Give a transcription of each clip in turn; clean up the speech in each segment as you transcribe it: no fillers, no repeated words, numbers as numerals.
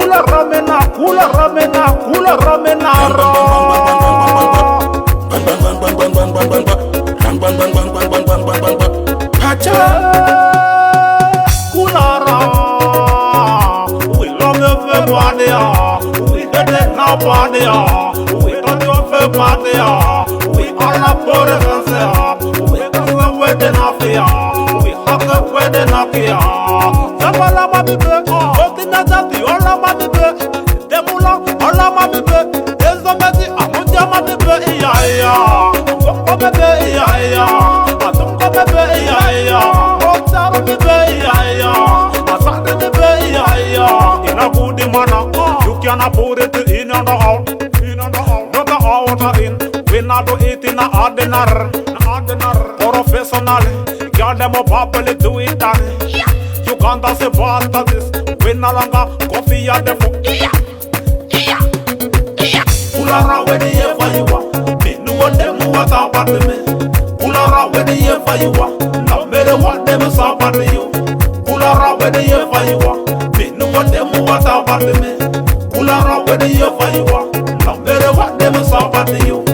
kula ramena, kula ramena, kula ramena. Kulara, we love you for body, we did it now body, we don't you for body, we all up for the we got the wedding off here, we have the wedding off here. Zabala baby, open that up, all of my baby, Demula, all of my baby, there's a baby, I'm on your baby, yeah, baby, yeah, I don't go baby, yeah. In a good manner, you cannot put it in and out, not the outer in. We not do it in a ordinary, professional. Girl, them up properly do it done. You can't dance a part of this. We no longer coffee at the foot. Pulara when the year for you are. Me know what them what about me. Pulara when the year for you are. Now better what them is about you. Pulara when the year for you are. Me know what them what about me. Pulara when the year for you are. Now better what them is about you.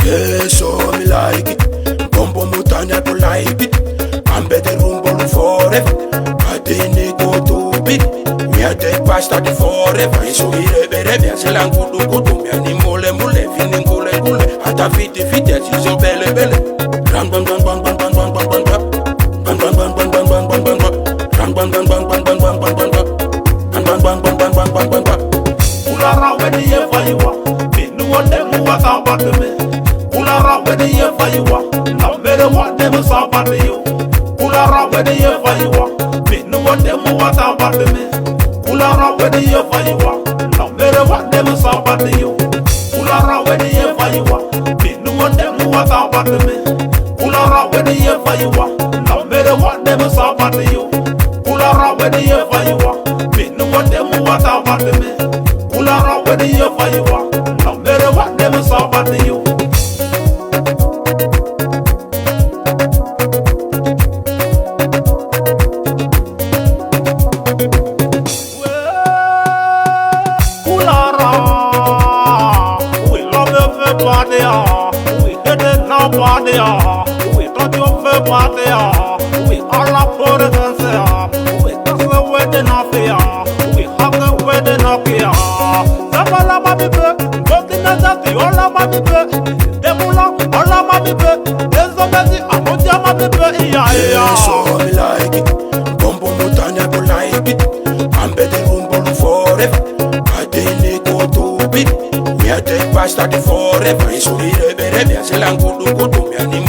Yeah, so me like it. Bumbo mutanya to like it. I'm better rumble forever. I didn't go too big. Me a take pasta the forever. So here, se la kudu me animole mule feeling gule. Ata fiti she's so belle. Ram bang bang bang bang bang bang bang bang bang bang bang bang bang bang bang bang bang. Ram bang bang bang bang bang bang bang bang bang. Bang bang bang bang bang bang bang bang. Pulara when the year for you are. Me know what them what about me. Pulara when the year for you are. Now better what them is about you. Pulara when the year for you are. Me know what them what about me. Pulara when the year for you are. Now better what them is about you. Pulara when the year for you are. Me know what them what about me. Pulara when the year for you are. Now better what them is about you. Pulara when the year for you are. Me know what them what about me. Pulara when the year for you are. Now better what them is about you. We did it now body, we don't you for body, we all up for the we got the wedding off here, we have the wedding off here. Zabala baby, open that up, all of my baby, Demula, all of my baby, there's a baby, I'm on your baby, yeah. So me like it, Bumbo mutanya to like it. I'm better rumble forever. I didn't go too big. Me a take pasta the forever. So here, se la kudu me animole.